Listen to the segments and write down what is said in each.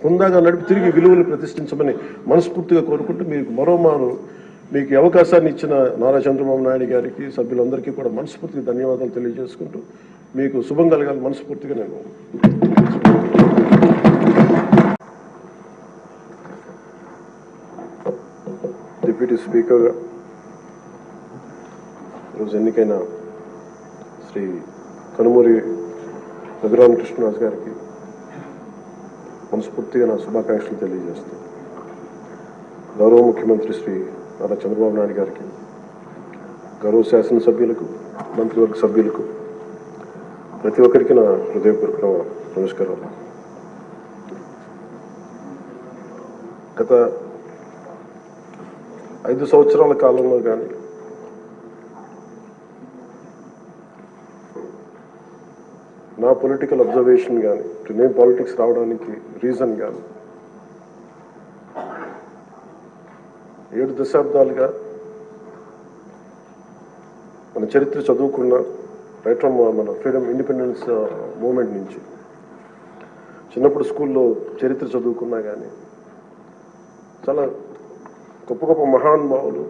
హుందాగా నడిపి తిరిగి విలువలు ప్రతిష్ఠించమని మనస్ఫూర్తిగా కోరుకుంటూ మీకు మరోమారు మీకు అవకాశాన్ని ఇచ్చిన నారా చంద్రబాబు నాయుడు గారికి సభ్యులందరికీ కూడా మనస్ఫూర్తిగా ధన్యవాదాలు తెలియజేసుకుంటూ మీకు శుభం కలగాలి మనస్ఫూర్తిగా నేను డిప్యూటీ స్పీకర్ ఈరోజు ఎన్నికైన శ్రీ కనుమూరి రఘురామకృష్ణరాజు గారికి మనస్ఫూర్తిగా నా శుభాకాంక్షలు తెలియజేస్తాను. గౌరవ ముఖ్యమంత్రి శ్రీ నారా చంద్రబాబు నాయుడు గారికి, గౌరవ శాసనసభ్యులకు, మంత్రివర్గ సభ్యులకు, ప్రతి ఒక్కరికి నా హృదయపూర్వక నమస్కారాలు. గత 5 సంవత్సరాల కాలంలో కానీ నా పొలిటికల్ అబ్జర్వేషన్ కానీ నేను పాలిటిక్స్ రావడానికి రీజన్ కానీ 7 దశాబ్దాలుగా మన చరిత్ర చదువుకున్న రైట్ ఫ్రమ్ మన ఫ్రీడమ్ ఇండిపెండెన్స్ మూమెంట్ నుంచి చిన్నప్పుడు స్కూల్లో చరిత్ర చదువుకున్నా కానీ చాలా గొప్ప గొప్ప మహానుభావులు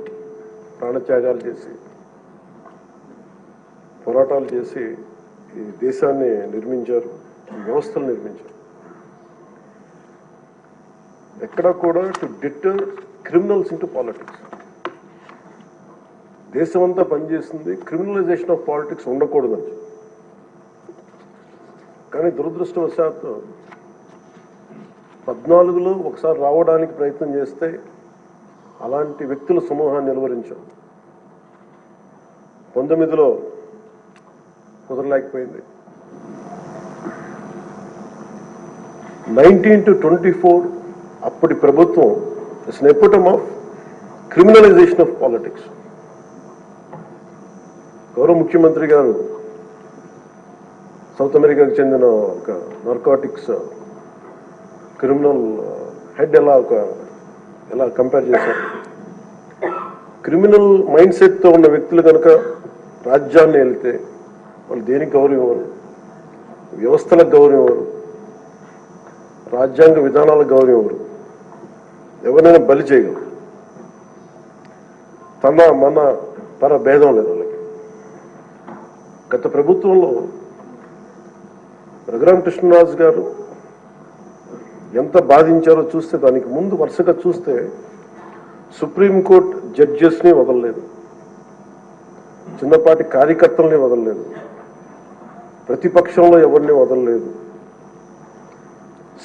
ప్రాణత్యాగాలు చేసి పోరాటాలు చేసి ఈ దేశాన్ని నిర్మించారు, ఈ వ్యవస్థలు నిర్మించారు. ఎక్కడా కూడా to deter criminals into politics. దేశమంతా పనిచేస్తుంది క్రిమినలైజేషన్ ఆఫ్ పాలిటిక్స్ ఉండకూడదని. కానీ దురదృష్టవశాత్తు 14లో ఒకసారి రావడానికి ప్రయత్నం చేస్తే అలాంటి వ్యక్తుల సమూహాన్ని నిలువరించాం. 19లో కుదరలేకపోయింది. 19 to 24 అప్పటి ప్రభుత్వం it's an ఎపిటమ్ of criminalization of politics. గౌరవ ముఖ్యమంత్రి గారు సౌత్ అమెరికాకు చెందిన ఒక నార్కాటిక్స్ క్రిమినల్ హెడ్ ఎలా కంపేర్ చేశారు. క్రిమినల్ మైండ్ సెట్తో ఉన్న వ్యక్తులు కనుక రాజ్యాన్ని వెళితే వాళ్ళు దేనికి గౌరవం ఇవ్వరు, వ్యవస్థలకు గౌరవం ఇవ్వరు, రాజ్యాంగ విధానాలకు గౌరవం ఇవ్వరు, ఎవరైనా బలి చేయగలరు. మన పర భేదం లేదు వాళ్ళకి. గత ప్రభుత్వంలో రఘురామకృష్ణరాజు గారు ఎంత బాధించారో చూస్తే, దానికి ముందు వరుసగా చూస్తే సుప్రీంకోర్టు జడ్జెస్ని వదలలేదు, చిన్నపాటి కార్యకర్తల్ని వదలలేదు, ప్రతిపక్షంలో ఎవరిని వదలలేదు.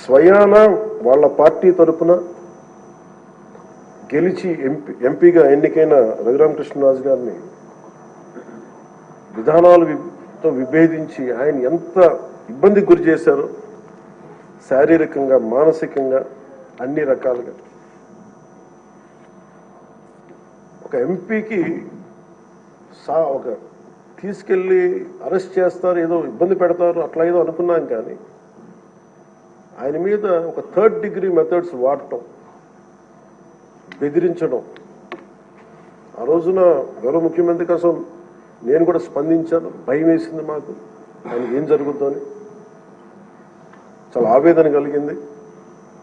స్వయాన వాళ్ళ పార్టీ తరఫున గెలిచి ఎంపీగా ఎన్నికైన రఘురామకృష్ణరాజు గారిని విధానాలతో విభేదించి ఆయన ఎంత ఇబ్బందికి గురి చేశారో శారీరకంగా, మానసికంగా, అన్ని రకాలుగా. ఒక ఎంపీకి ఒక తీసుకెళ్ళి అరెస్ట్ చేస్తారు, ఏదో ఇబ్బంది పెడతారు, అట్లా ఏదో అనుకున్నాం. కానీ ఆయన మీద ఒక 3rd డిగ్రీ మెథడ్స్ వాడటం, బెదిరించడం. ఆ రోజున గౌరవ ముఖ్యమంత్రి కోసం నేను కూడా స్పందించాను. భయం వేసింది మాకు, ఆయనకి ఏం జరుగుద్దో అని. చాలా ఆవేదన కలిగింది.